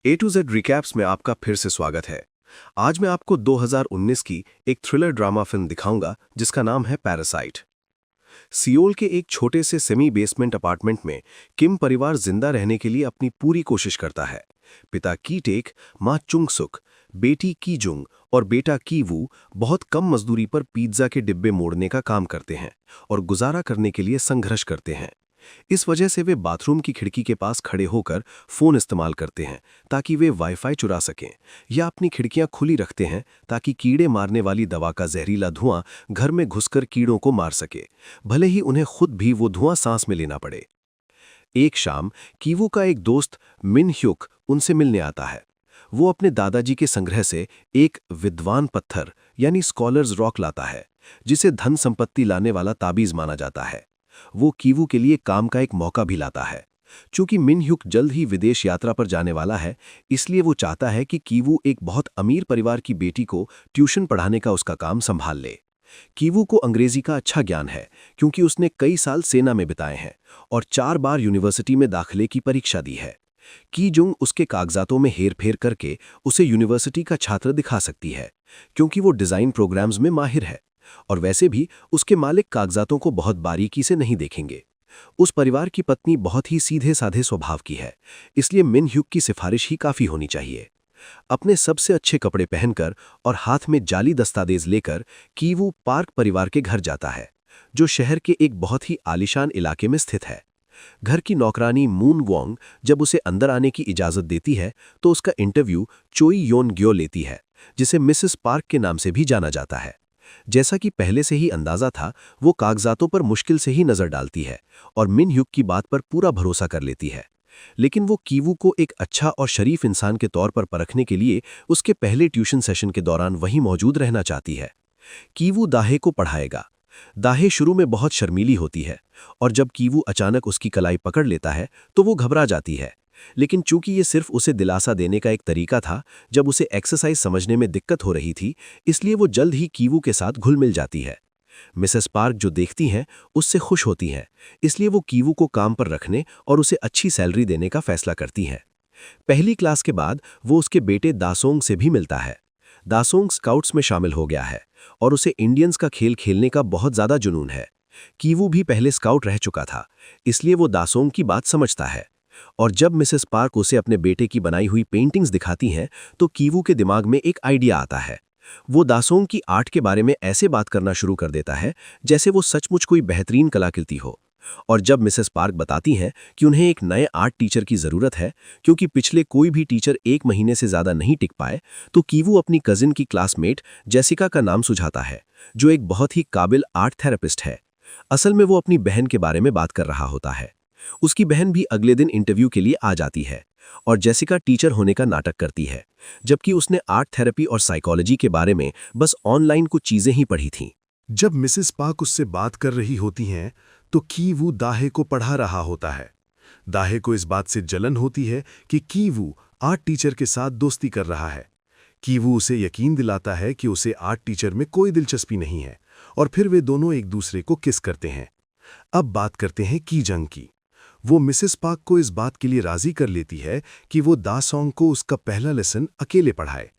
A to Z recaps में आपका फिर से स्वागत है। आज मैं आपको 2019 की एक थ्रिलर ड्रामा फिल्म दिखाऊंगा जिसका नाम है पैरासाइट। सियोल के एक छोटे से सेमी बेसमेंट अपार्टमेंट में किम परिवार जिंदा रहने के लिए अपनी पूरी कोशिश करता है। पिता की टेक, मां चुंग सुक, बेटी की जुंग और बेटा की वू बहुत कम मजदूरी पर पिज्जा के डिब्बे मोड़ने का काम करते हैं और गुजारा करने के लिए संघर्ष करते हैं। इस वजह से वे बाथरूम की खिड़की के पास खड़े होकर फोन इस्तेमाल करते हैं ताकि वे वाईफाई चुरा सकें, या अपनी खिड़कियां खुली रखते हैं ताकि कीड़े मारने वाली दवा का जहरीला धुआं घर में घुसकर कीड़ों को मार सके, भले ही उन्हें खुद भी वो धुआं सांस में लेना पड़े। एक शाम कीवू का एक दोस्त मिन ह्युक उनसे मिलने आता है। वो अपने दादाजी के संग्रह से एक विद्वान पत्थर यानी स्कॉलर्स रॉक लाता है, जिसे धन संपत्ति लाने वाला ताबीज माना जाता है। वो कीवू के लिए काम का एक मौका भी लाता है। चूंकि मिन ह्युक जल्द ही विदेश यात्रा पर जाने वाला है, इसलिए वो चाहता है कि कीवू एक बहुत अमीर परिवार की बेटी को ट्यूशन पढ़ाने का उसका काम संभाल ले। कीवू को अंग्रेजी का अच्छा ज्ञान है क्योंकि उसने कई साल सेना में बिताए हैं और 4 बार यूनिवर्सिटी में दाखिले की परीक्षा दी है। की जुंग उसके कागजातों में हेरफेर करके उसे यूनिवर्सिटी का छात्र दिखा सकती है क्योंकि वो डिजाइन प्रोग्राम्स में माहिर है, और वैसे भी उसके मालिक कागजातों को बहुत बारीकी से नहीं देखेंगे। उस परिवार की पत्नी बहुत ही सीधे साधे स्वभाव की है, इसलिए मिन ह्युक की सिफारिश ही काफी होनी चाहिए। अपने सबसे अच्छे कपड़े पहनकर और हाथ में जाली दस्तावेज लेकर कीवू पार्क परिवार के घर जाता है, जो शहर के एक बहुत ही आलीशान इलाके में स्थित है। घर की नौकरानी मून वोंग जब उसे अंदर आने की इजाजत देती है तो उसका इंटरव्यू चोई योन ग्यो लेती है, जिसे मिसेस पार्क के नाम से भी जाना जाता है। जैसा कि पहले से ही अंदाजा था, वो कागजातों पर मुश्किल से ही नजर डालती है और मिन ह्युक की बात पर पूरा भरोसा कर लेती है। लेकिन वो कीवू को एक अच्छा और शरीफ इंसान के तौर पर परखने के लिए उसके पहले ट्यूशन सेशन के दौरान वहीं मौजूद रहना चाहती है। कीवू दाहे को पढ़ाएगा। दाहे शुरू में बहुत शर्मीली होती है और जब कीवू अचानक उसकी कलाई पकड़ लेता है तो वो घबरा जाती है, लेकिन चूंकि ये सिर्फ उसे दिलासा देने का एक तरीका था जब उसे एक्सरसाइज समझने में दिक्कत हो रही थी, इसलिए वो जल्द ही कीवू के साथ घुल मिल जाती है। मिसेस पार्क जो देखती हैं उससे खुश होती हैं, इसलिए वो कीवू को काम पर रखने और उसे अच्छी सैलरी देने का फैसला करती हैं। पहली क्लास के बाद वो उसके बेटे दासोंग से भी मिलता है। दासोंग स्काउट्स में शामिल हो गया है और उसे इंडियंस का खेल खेलने का बहुत ज्यादा जुनून है। कीवू भी पहले स्काउट रह चुका था, इसलिए वो दासोंग की बात समझता है। और जब मिसेस पार्क उसे अपने बेटे की बनाई हुई पेंटिंग्स दिखाती हैं तो कीवू के दिमाग में एक आइडिया आता है। वो दासोंग की आर्ट के बारे में ऐसे बात करना शुरू कर देता है जैसे वो सचमुच कोई बेहतरीन कलाकृति हो। और जब मिसेस पार्क बताती हैं कि उन्हें एक नए आर्ट टीचर की जरूरत है क्योंकि पिछले कोई भी टीचर 1 महीने से ज्यादा नहीं टिक पाए, तो कीवू अपनी कजिन की क्लासमेट जेसिका का नाम सुझाता है, जो एक बहुत ही काबिल आर्ट थेरेपिस्ट है। असल में वो अपनी बहन के बारे में बात कर रहा होता है। उसकी बहन भी अगले दिन इंटरव्यू के लिए आ जाती है और जेसिका टीचर होने का नाटक करती है, जबकि उसने आर्ट थेरेपी और साइकोलॉजी के बारे में बस ऑनलाइन कुछ चीजें ही पढ़ी थीं। जब मिसेस पार्क उससे बात कर रही होती हैं तो कीवू दाहे को पढ़ा रहा होता है। दाहे को इस बात से जलन होती है कि कीवू आर्ट टीचर के साथ दोस्ती कर रहा है। कीवू उसे यकीन दिलाता है कि उसे आर्ट टीचर में कोई दिलचस्पी नहीं है और फिर वे दोनों एक दूसरे को किस करते हैं। अब बात करते हैं की जंग की। वो मिसेस पार्क को इस बात के लिए राजी कर लेती है कि वो दासोंग को उसका पहला लेसन अकेले पढ़ाए,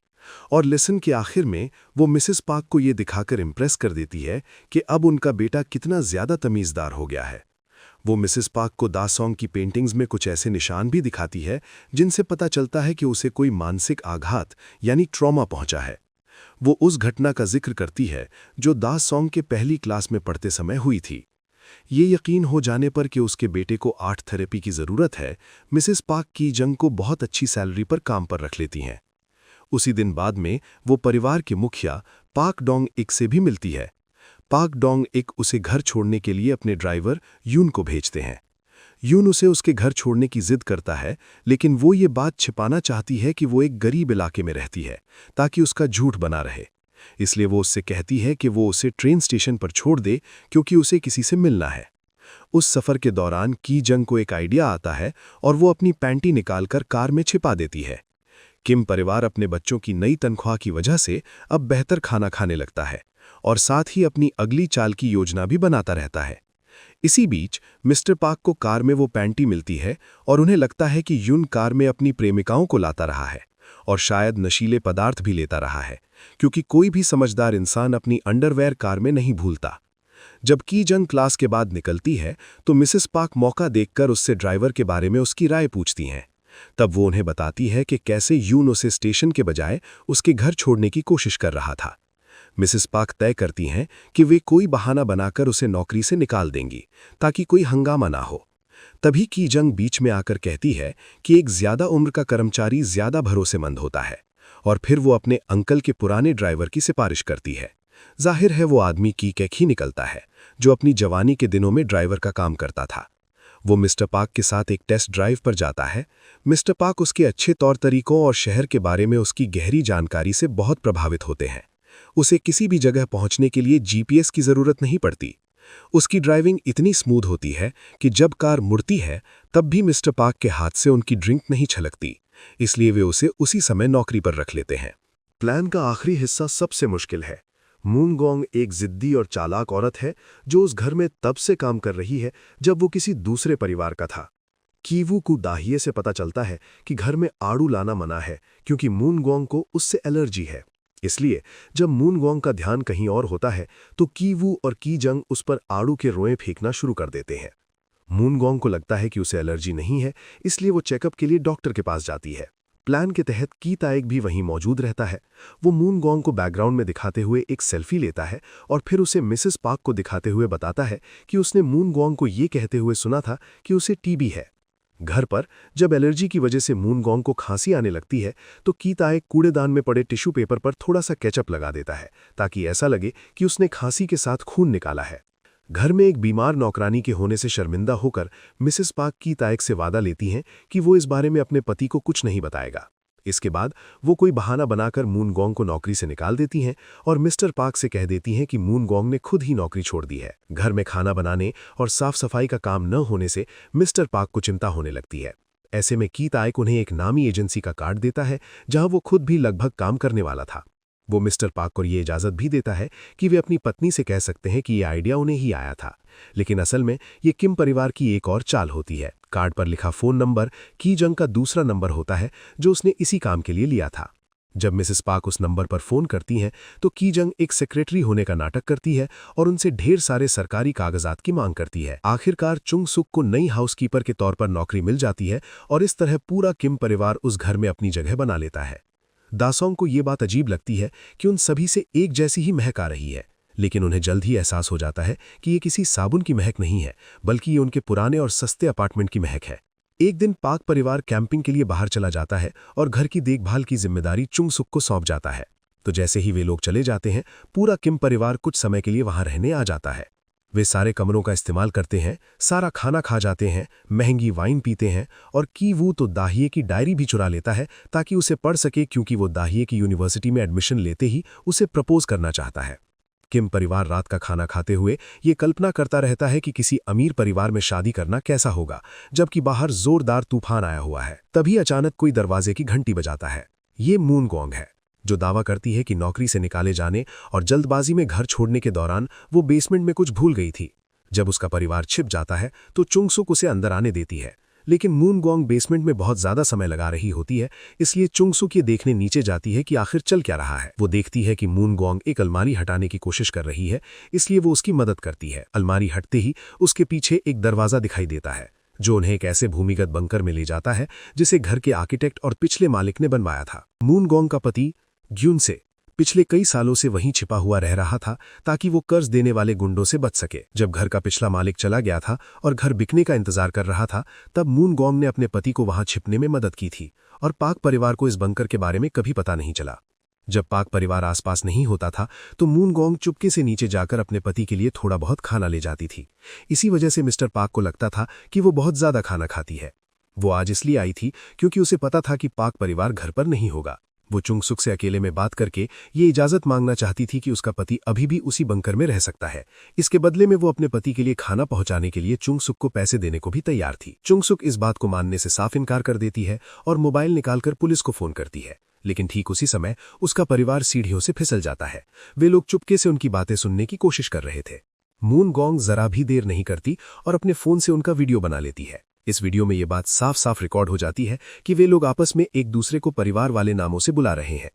और लेसन के आखिर में वो मिसेस पार्क को ये दिखाकर इम्प्रेस कर देती है कि अब उनका बेटा कितना ज्यादा तमीज़दार हो गया है। वो मिसेस पार्क को दासोंग की पेंटिंग्स में कुछ ऐसे निशान भी दिखाती है जिनसे पता चलता है कि उसे कोई मानसिक आघात यानी ट्रॉमा पहुंचा है। वो उस घटना का जिक्र करती है जो दासोंग के पहली क्लास में पढ़ते समय हुई थी। ये यकीन हो जाने पर कि उसके बेटे को आर्ट थेरेपी की ज़रूरत है, मिसेस पार्क की जंग को बहुत अच्छी सैलरी पर काम पर रख लेती हैं। उसी दिन बाद में वो परिवार के मुखिया पाक डोंग इक से भी मिलती है। पाक डोंग इक उसे घर छोड़ने के लिए अपने ड्राइवर यून को भेजते हैं। यून उसे उसके घर छोड़ने की जिद करता है, लेकिन वो ये बात छिपाना चाहती है कि वो एक गरीब इलाके में रहती है ताकि उसका झूठ बना रहे। इसलिए वो उससे कहती है कि वो उसे ट्रेन स्टेशन पर छोड़ दे क्योंकि उसे किसी से मिलना है। उस सफ़र के दौरान की जंग को एक आइडिया आता है और वो अपनी पैंटी निकालकर कार में छिपा देती है। किम परिवार अपने बच्चों की नई तनख्वाह की वजह से अब बेहतर खाना खाने लगता है और साथ ही अपनी अगली चाल की योजना भी बनाता रहता है। इसी बीच मिस्टर पार्क को कार में वो पैंटी मिलती है और उन्हें लगता है कि यून कार में अपनी प्रेमिकाओं को लाता रहा है और शायद नशीले पदार्थ भी लेता रहा है, क्योंकि कोई भी समझदार इंसान अपनी अंडरवेयर कार में नहीं भूलता। जब की जंग क्लास के बाद निकलती है तो मिसेस पार्क मौका देखकर उससे ड्राइवर के बारे में उसकी राय पूछती हैं। तब वो उन्हें बताती है कि कैसे यून उसे स्टेशन के बजाय उसके घर छोड़ने की कोशिश कर रहा था। मिसेस पार्क तय करती हैं कि वे कोई बहाना बनाकर उसे नौकरी से निकाल देंगी ताकि कोई हंगामा ना हो। तभी की जंग बीच में आकर कहती है कि एक ज्यादा उम्र का कर्मचारी ज्यादा भरोसेमंद होता है, और फिर वो अपने अंकल के पुराने ड्राइवर की सिफारिश करती है। जाहिर है वो आदमी की कैक ही निकलता है, जो अपनी जवानी के दिनों में ड्राइवर का काम करता था। वो मिस्टर पार्क के साथ एक टेस्ट ड्राइव पर जाता है। मिस्टर पार्क उसके अच्छे तौर तरीकों और शहर के बारे में उसकी गहरी जानकारी से बहुत प्रभावित होते हैं। उसे किसी भी जगह पहुंचने के लिए जीपीएस की जरूरत नहीं पड़ती। उसकी ड्राइविंग इतनी स्मूथ होती है कि जब कार मुड़ती है तब भी मिस्टर पार्क के हाथ से उनकी ड्रिंक नहीं छलकती, इसलिए वे उसे उसी समय नौकरी पर रख लेते हैं। प्लान का आखिरी हिस्सा सबसे मुश्किल है। मून गोंग एक जिद्दी और चालाक औरत है जो उस घर में तब से काम कर रही है जब वो किसी दूसरे परिवार का था। कीवू को दाहिए से पता चलता है कि घर में आड़ू लाना मना है, क्योंकि मून गोंग को उससे एलर्जी है। इसलिए जब मून गोंग का ध्यान कहीं और होता है तो कीवू और की जंग उस पर आड़ू के रोएं फेंकना शुरू कर देते हैं। मून गोंग को लगता है कि उसे एलर्जी नहीं है, इसलिए वो चेकअप के लिए डॉक्टर के पास जाती है। प्लान के तहत की ताएक भी वहीं मौजूद रहता है। वो मून गोंग को बैकग्राउंड में दिखाते हुए एक सेल्फी लेता है और फिर उसे मिसेस पार्क को दिखाते हुए बताता है कि उसने मून गोंग को ये कहते हुए सुना था कि उसे टीबी है। घर पर जब एलर्जी की वजह से मून गोंग को खांसी आने लगती है तो की ताएक कूड़ेदान में पड़े टिश्यू पेपर पर थोड़ा सा केचप लगा देता है ताकि ऐसा लगे कि उसने खांसी के साथ खून निकाला है। घर में एक बीमार नौकरानी के होने से शर्मिंदा होकर मिसेस पार्क की ताएक से वादा लेती हैं कि वो इस बारे में अपने पति को कुछ नहीं बताएगा। इसके बाद वो कोई बहाना बनाकर मून गोंग को नौकरी से निकाल देती हैं और मिस्टर पार्क से कह देती हैं कि मून गोंग ने खुद ही नौकरी छोड़ दी है। घर में खाना बनाने और साफ सफाई का काम न होने से मिस्टर पार्क को चिंता होने लगती है। ऐसे में की ताएक उन्हें एक नामी एजेंसी का कार्ड देता है जहां वो खुद भी लगभग काम करने वाला था। वो मिस्टर पार्क को ये इजाज़त भी देता है कि वे अपनी पत्नी से कह सकते हैं कि ये आइडिया उन्हें ही आया था, लेकिन असल में ये किम परिवार की एक और चाल होती है। कार्ड पर लिखा फ़ोन नंबर की जंग का दूसरा नंबर होता है जो उसने इसी काम के लिए लिया था। जब मिसेस पार्क उस नंबर पर फ़ोन करती हैं तो की जंग एक सेक्रेटरी होने का नाटक करती है और उनसे ढेर सारे सरकारी कागजात की मांग करती है। आखिरकार चुंग सुक को नई हाउसकीपर के तौर पर नौकरी मिल जाती है और इस तरह पूरा किम परिवार उस घर में अपनी जगह बना लेता है। दासोंग को ये बात अजीब लगती है कि उन सभी से एक जैसी ही महक आ रही है, लेकिन उन्हें जल्द ही एहसास हो जाता है कि ये किसी साबुन की महक नहीं है, बल्कि ये उनके पुराने और सस्ते अपार्टमेंट की महक है। एक दिन पाक परिवार कैंपिंग के लिए बाहर चला जाता है और घर की देखभाल की जिम्मेदारी चुंग सुक को सौंप जाता है। तो जैसे ही वे लोग चले जाते हैं, पूरा किम परिवार कुछ समय के लिए वहां रहने आ जाता है। वे सारे कमरों का इस्तेमाल करते हैं, सारा खाना खा जाते हैं, महंगी वाइन पीते हैं और की वू तो दाहिए की डायरी भी चुरा लेता है ताकि उसे पढ़ सके, क्योंकि वो दाहिए की यूनिवर्सिटी में एडमिशन लेते ही उसे प्रपोज करना चाहता है। किम परिवार रात का खाना खाते हुए ये कल्पना करता रहता है कि किसी अमीर परिवार में शादी करना कैसा होगा, जबकि बाहर जोरदार तूफान आया हुआ है। तभी अचानक कोई दरवाजे की घंटी बजाता है। ये मून गोंग है, जो दावा करती है कि नौकरी से निकाले जाने और जल्दबाजी में घर छोड़ने के दौरान वो बेसमेंट में कुछ भूल गई थी। जब उसका परिवार छिप जाता है तो चुंग सुक उसे अंदर आने देती है, लेकिन मून गोंग बेसमेंट में बहुत ज्यादा समय लगा रही होती है, इसलिए चुंग सुक ये देखने नीचे जाती है कि आखिर चल क्या रहा है। वो देखती है कि मून गोंग एक अलमारी हटाने की कोशिश कर रही है, इसलिए वो उसकी मदद करती है। अलमारी हटते ही उसके पीछे एक दरवाजा दिखाई देता है जो उन्हें एक ऐसे भूमिगत बंकर में ले जाता है जिसे घर के आर्किटेक्ट और पिछले मालिक ने बनवाया था। मून गोंग का पति ग्यून से पिछले कई सालों से वहीं छिपा हुआ रह रहा था ताकि वो कर्ज देने वाले गुंडों से बच सके। जब घर का पिछला मालिक चला गया था और घर बिकने का इंतजार कर रहा था, तब मून गोंग ने अपने पति को वहां छिपने में मदद की थी और पाक परिवार को इस बंकर के बारे में कभी पता नहीं चला। जब पाक परिवार आसपास नहीं होता था तो मून गोंग चुपके से नीचे जाकर अपने पति के लिए थोड़ा बहुत खाना ले जाती थी। इसी वजह से मिस्टर पाक को लगता था कि वो बहुत ज्यादा खाना खाती है। वो आज इसलिए आई थी क्योंकि उसे पता था कि पाक परिवार घर पर नहीं होगा। वो चुंग सुक से अकेले में बात करके ये इजाजत मांगना चाहती थी कि उसका पति अभी भी उसी बंकर में रह सकता है। इसके बदले में वो अपने पति के लिए खाना पहुंचाने के लिए चुंग सुक को पैसे देने को भी तैयार थी। चुंग सुक इस बात को मानने से साफ इनकार कर देती है और मोबाइल निकालकर पुलिस को फोन करती है, लेकिन ठीक उसी समय उसका परिवार सीढ़ियों से फिसल जाता है। वे लोग चुपके से उनकी बातें सुनने की कोशिश कर रहे थे। मून गोंग जरा भी देर नहीं करती और अपने फोन से उनका वीडियो बना लेती है। इस वीडियो में ये बात साफ साफ रिकॉर्ड हो जाती है कि वे लोग आपस में एक दूसरे को परिवार वाले नामों से बुला रहे हैं।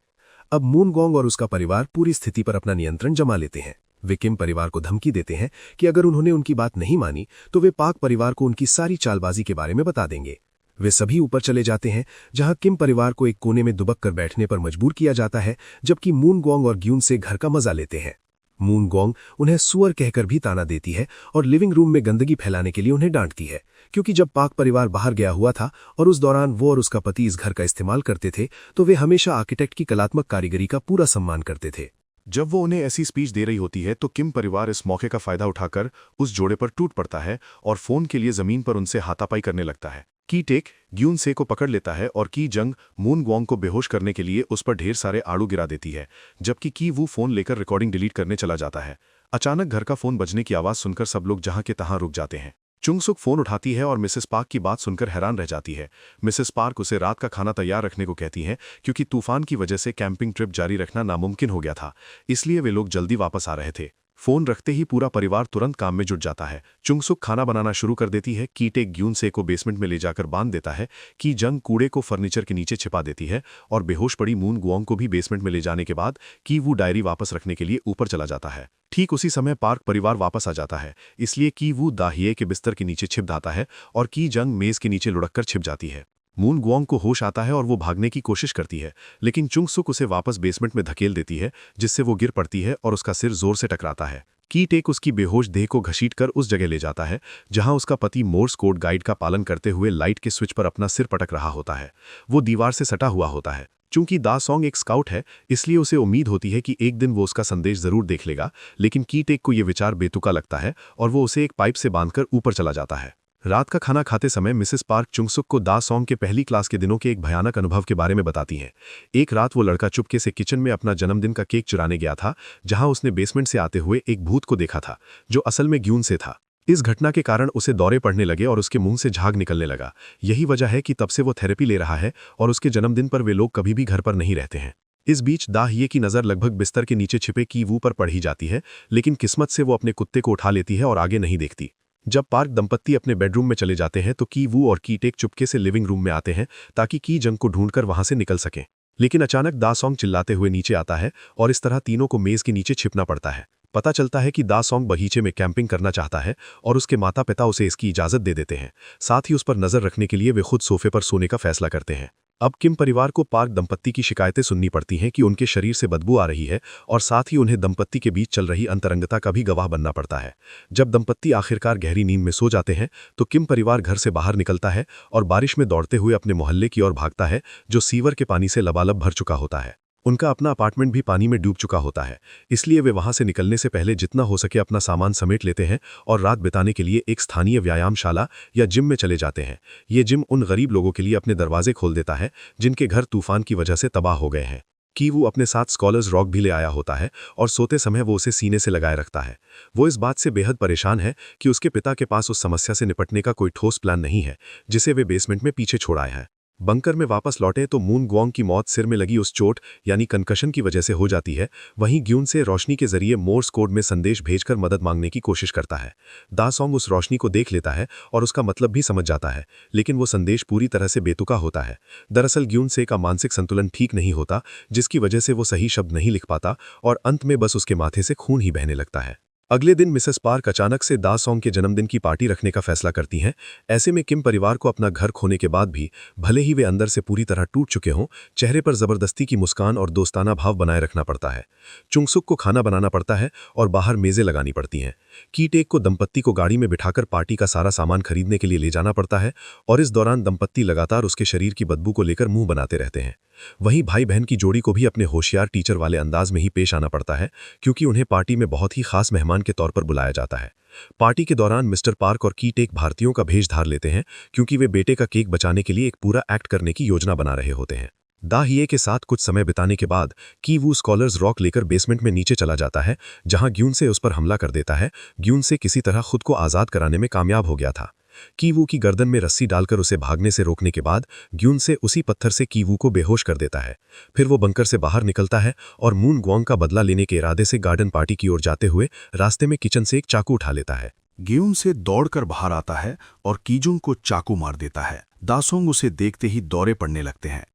अब मून गोंग और उसका परिवार पूरी स्थिति पर अपना नियंत्रण जमा लेते हैं। वे किम परिवार को धमकी देते हैं कि अगर उन्होंने उनकी बात नहीं मानी तो वे पाक परिवार को उनकी सारी चालबाजी के बारे में बता देंगे। वे सभी ऊपर चले जाते हैं, जहां किम परिवार को एक कोने में दुबक कर बैठने पर मजबूर किया जाता है, जबकि मून गोंग और ग्यून से घर का मजा लेते हैं। मून गोंग उन्हें सुअर कहकर भी ताना देती है और लिविंग रूम में गंदगी फैलाने के लिए उन्हें डांटती है, क्योंकि जब पाक परिवार बाहर गया हुआ था और उस दौरान वो और उसका पति इस घर का इस्तेमाल करते थे तो वे हमेशा आर्किटेक्ट की कलात्मक कारीगरी का पूरा सम्मान करते थे। जब वो उन्हें ऐसी स्पीच दे रही होती है तो किम परिवार इस मौके का फायदा उठाकर उस जोड़े पर टूट पड़ता है और फोन के लिए जमीन पर उनसे हाथापाई करने लगता है। की टेक ग्यून से को पकड़ लेता है और की जंग मून गोंग को बेहोश करने के लिए उस पर ढेर सारे आड़ू गिरा देती है, जबकि की वू फोन लेकर रिकॉर्डिंग डिलीट करने चला जाता है। अचानक घर का फोन बजने की आवाज सुनकर सब लोग जहां के तहां रुक जाते हैं। चुंगसुक फोन उठाती है और मिसेस पार्क की बात सुनकर हैरान रह जाती है। मिसेस पार्क उसे रात का खाना तैयार रखने को कहती हैं, क्योंकि तूफान की वजह से कैंपिंग ट्रिप जारी रखना नामुमकिन हो गया था, इसलिए वे लोग जल्दी वापस आ रहे थे। फोन रखते ही पूरा परिवार तुरंत काम में जुट जाता है। चुंगसुक खाना बनाना शुरू कर देती है। की टेक ग्यून से को बेसमेंट में ले जाकर बांध देता है। की जंग कूड़े को फर्नीचर के नीचे छिपा देती है और बेहोश पड़ी मून गोंग को भी बेसमेंट में ले जाने के बाद की वू डायरी वापस रखने के लिए ऊपर चला जाता है। ठीक उसी समय पार्क परिवार वापस आ जाता है, इसलिए की वू दाहिए के बिस्तर के नीचे छिप जाता है और की जंग मेज के नीचे लुढ़ककर छिप जाती है। मून गोंग को होश आता है और वो भागने की कोशिश करती है, लेकिन चुंगसुक उसे वापस बेसमेंट में धकेल देती है, जिससे वो गिर पड़ती है और उसका सिर जोर से टकराता है। की टेक उसकी बेहोश देह को घसीटकर उस जगह ले जाता है जहां उसका पति मोर्स कोड गाइड का पालन करते हुए लाइट के स्विच पर अपना सिर पटक रहा होता है। वो दीवार से सटा हुआ होता है। चूंकि दा सॉन्ग एक स्काउट है, इसलिए उसे उम्मीद होती है कि एक दिन वो उसका संदेश जरूर देख लेगा, लेकिन की टेक को यह विचार बेतुका लगता है और वो उसे एक पाइप से बांधकर ऊपर चला जाता है। रात का खाना खाते समय मिसेस पार्क चुंगसुक को दा सॉन्ग के पहली क्लास के दिनों के एक भयानक अनुभव के बारे में बताती हैं। एक रात वो लड़का चुपके से किचन में अपना जन्मदिन का केक चुराने गया था, जहां उसने बेसमेंट से आते हुए एक भूत को देखा था, जो असल में ग्यून से था। इस घटना के कारण उसे दौरे पड़ने लगे और उसके मुंह से झाग निकलने लगा। यही वजह है कि तब से वो थेरेपी ले रहा है और उसके जन्मदिन पर वे लोग कभी भी घर पर नहीं रहते हैं। इस बीच दाहिए की नज़र लगभग बिस्तर के नीचे छिपे की वू पर पड़ ही जाती है, लेकिन किस्मत से वो अपने कुत्ते को उठा लेती है और आगे नहीं देखती। जब पार्क दंपत्ति अपने बेडरूम में चले जाते हैं तो की वू और की टेक चुपके से लिविंग रूम में आते हैं ताकि की जंग को ढूंढकर वहां से निकल सकें। लेकिन अचानक दा सॉन्ग चिल्लाते हुए नीचे आता है और इस तरह तीनों को मेज के नीचे छिपना पड़ता है। पता चलता है कि दा सॉन्ग बगीचे में कैंपिंग करना चाहता है और उसके माता पिता उसे इसकी इजाजत दे देते हैं। साथ ही उस पर नजर रखने के लिए वे खुद सोफे पर सोने का फैसला करते हैं। अब किम परिवार को पार्क दंपत्ति की शिकायतें सुननी पड़ती हैं कि उनके शरीर से बदबू आ रही है और साथ ही उन्हें दंपत्ति के बीच चल रही अंतरंगता का भी गवाह बनना पड़ता है। जब दंपत्ति आखिरकार गहरी नींद में सो जाते हैं तो किम परिवार घर से बाहर निकलता है और बारिश में दौड़ते हुए अपने मोहल्ले की ओर भागता है, जो सीवर के पानी से लबालब भर चुका होता है। उनका अपना अपार्टमेंट भी पानी में डूब चुका होता है, इसलिए वे वहां से निकलने से पहले जितना हो सके अपना सामान समेट लेते हैं और रात बिताने के लिए एक स्थानीय व्यायामशाला या जिम में चले जाते हैं। ये जिम उन गरीब लोगों के लिए अपने दरवाजे खोल देता है जिनके घर तूफान की वजह से तबाह हो गए हैं। की वो अपने साथ स्कॉलर्स रॉक भी ले आया होता है और सोते समय वो उसे सीने से लगाए रखता है। वो इस बात से बेहद परेशान है कि उसके पिता के पास उस समस्या से निपटने का कोई ठोस प्लान नहीं है जिसे वे बेसमेंट में पीछे छोड़ आए हैं। बंकर में वापस लौटे तो मून गोंग की मौत सिर में लगी उस चोट यानी कंकशन की वजह से हो जाती है। वहीं ग्यून से रोशनी के जरिए मोर्स कोड में संदेश भेजकर मदद मांगने की कोशिश करता है। दा सॉन्ग उस रोशनी को देख लेता है और उसका मतलब भी समझ जाता है, लेकिन वो संदेश पूरी तरह से बेतुका होता है। दरअसल ग्यून से का मानसिक संतुलन ठीक नहीं होता, जिसकी वजह से वो सही शब्द नहीं लिख पाता और अंत में बस उसके माथे से खून ही बहने लगता है। अगले दिन मिसेस पार्क अचानक से दा सॉन्ग के जन्मदिन की पार्टी रखने का फैसला करती हैं। ऐसे में किम परिवार को अपना घर खोने के बाद भी, भले ही वे अंदर से पूरी तरह टूट चुके हों, चेहरे पर जबरदस्ती की मुस्कान और दोस्ताना भाव बनाए रखना पड़ता है। चुंगसुक को खाना बनाना पड़ता है और बाहर मेजें लगानी पड़ती हैं। की टेक को दंपत्ति को गाड़ी में बिठाकर पार्टी का सारा सामान खरीदने के लिए ले जाना पड़ता है और इस दौरान दंपत्ति लगातार उसके शरीर की बदबू को लेकर मुंह बनाते रहते हैं। वहीं भाई बहन की जोड़ी को भी अपने होशियार टीचर वाले अंदाज में ही पेश आना पड़ता है, क्योंकि उन्हें पार्टी में बहुत ही खास मेहमान के तौर पर बुलाया जाता है। पार्टी के दौरान मिस्टर पार्क और की टेक भारतीयों का भेष धार लेते हैं, क्योंकि वे बेटे का केक बचाने के लिए एक पूरा एक्ट करने की योजना बना रहे होते हैं। दाहिए के साथ कुछ समय बिताने के बाद की वू स्कॉलर्स रॉक लेकर बेसमेंट में नीचे चला जाता है, जहां ग्यून से उस पर हमला कर देता है। ग्यून से किसी तरह खुद को आज़ाद कराने में कामयाब हो गया था। कीवू की गर्दन में रस्सी डालकर उसे भागने से रोकने के बाद ग्यून से उसी पत्थर से कीवू को बेहोश कर देता है। फिर वो बंकर से बाहर निकलता है और मून ग्वांग का बदला लेने के इरादे से गार्डन पार्टी की ओर जाते हुए रास्ते में किचन से एक चाकू उठा लेता है। ग्यून से दौड़कर बाहर आता है और कीजुंग को चाकू मार देता है। दासोंग उसे देखते ही दौरे पड़ने लगते हैं,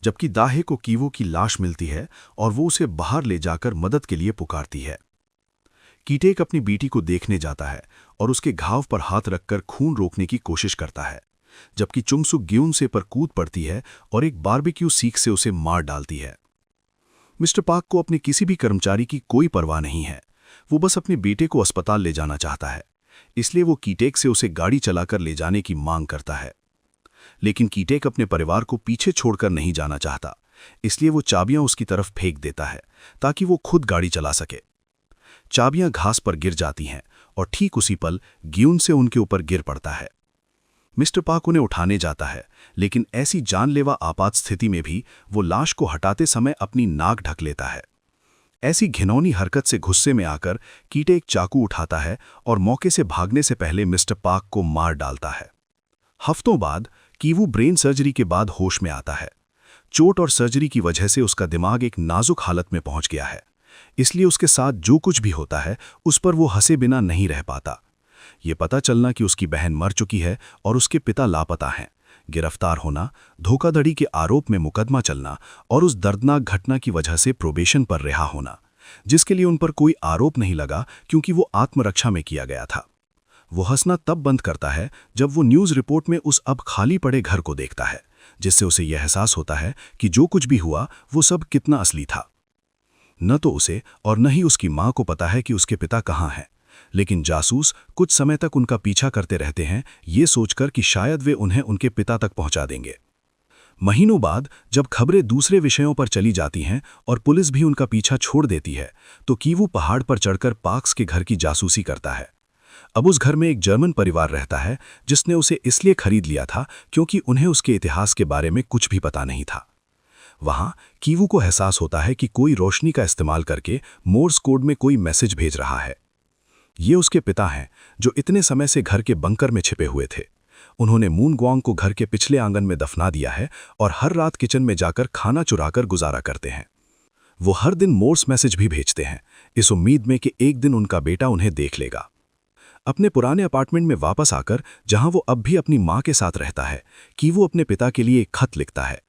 जबकि दाहे को कीवू की लाश मिलती है और वो उसे बाहर ले जाकर मदद के लिए पुकारती है। कीटेक अपनी बेटी को देखने जाता है और उसके घाव पर हाथ रखकर खून रोकने की कोशिश करता है, जबकि चुंगसुक ग्यून से पर कूद पड़ती है और एक बारबेक्यू सीख से उसे मार डालती है। मिस्टर पार्क को अपने किसी भी कर्मचारी की कोई परवाह नहीं है। वो बस अपने बेटे को अस्पताल ले जाना चाहता है, इसलिए वो कीटेक से उसे गाड़ी चलाकर ले जाने की मांग करता है। लेकिन कीटेक अपने परिवार को पीछे छोड़कर नहीं जाना चाहता, इसलिए वो चाबियां उसकी तरफ फेंक देता है ताकि वो खुद गाड़ी चला सके। चाबियां घास पर गिर जाती हैं और ठीक उसी पल ग्यून से उनके ऊपर गिर पड़ता है। मिस्टर पार्क उन्हें उठाने जाता है, लेकिन ऐसी जानलेवा आपात स्थिति में भी वो लाश को हटाते समय अपनी नाक ढक लेता है। ऐसी घिनौनी हरकत से गुस्से में आकर कीटे एक चाकू उठाता है और मौके से भागने से पहले मिस्टर पार्क को मार डालता है। हफ्तों बाद कीवू ब्रेन सर्जरी के बाद होश में आता है। चोट और सर्जरी की वजह से उसका दिमाग एक नाजुक हालत में पहुंच गया है, इसलिए उसके साथ जो कुछ भी होता है उस पर वो हंसे बिना नहीं रह पाता। ये पता चलना कि उसकी बहन मर चुकी है और उसके पिता लापता हैं, गिरफ्तार होना, धोखाधड़ी के आरोप में मुकदमा चलना और उस दर्दनाक घटना की वजह से प्रोबेशन पर रिहा होना, जिसके लिए उन पर कोई आरोप नहीं लगा क्योंकि वो आत्मरक्षा में किया गया था। वो हंसना तब बंद करता है जब वो न्यूज़ रिपोर्ट में उस अब खाली पड़े घर को देखता है, जिससे उसे यह एहसास होता है कि जो कुछ भी हुआ वो सब कितना असली था। न तो उसे और न ही उसकी मां को पता है कि उसके पिता कहाँ हैं, लेकिन जासूस कुछ समय तक उनका पीछा करते रहते हैं, ये सोचकर कि शायद वे उन्हें उनके पिता तक पहुंचा देंगे। महीनों बाद जब खबरें दूसरे विषयों पर चली जाती हैं और पुलिस भी उनका पीछा छोड़ देती है, तो कीवू पहाड़ पर चढ़कर पार्क्स के घर की जासूसी करता है। अब उस घर में एक जर्मन परिवार रहता है जिसने उसे इसलिए खरीद लिया था क्योंकि उन्हें उसके इतिहास के बारे में कुछ भी पता नहीं था। वहां कीवू को एहसास होता है कि कोई रोशनी का इस्तेमाल करके मोर्स कोड में कोई मैसेज भेज रहा है। ये उसके पिता हैं जो इतने समय से घर के बंकर में छिपे हुए थे। उन्होंने मून ग्वांग को घर के पिछले आंगन में दफना दिया है और हर रात किचन में जाकर खाना चुराकर गुजारा करते हैं। वो हर दिन मोर्स मैसेज भी भेजते हैं, इस उम्मीद में कि एक दिन उनका बेटा उन्हें देख लेगा। अपने पुराने अपार्टमेंट में वापस आकर, जहां वो अब भी अपनी मां के साथ रहता है, कीवू अपने पिता के लिए एक खत लिखता है।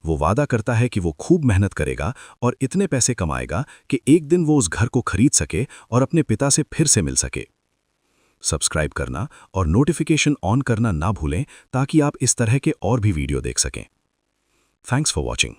वो वादा करता है कि वो खूब मेहनत करेगा और इतने पैसे कमाएगा कि एक दिन वो उस घर को खरीद सके और अपने पिता से फिर से मिल सके। सब्सक्राइब करना और नोटिफिकेशन ऑन करना ना भूलें ताकि आप इस तरह के और भी वीडियो देख सकें। Thanks for watching.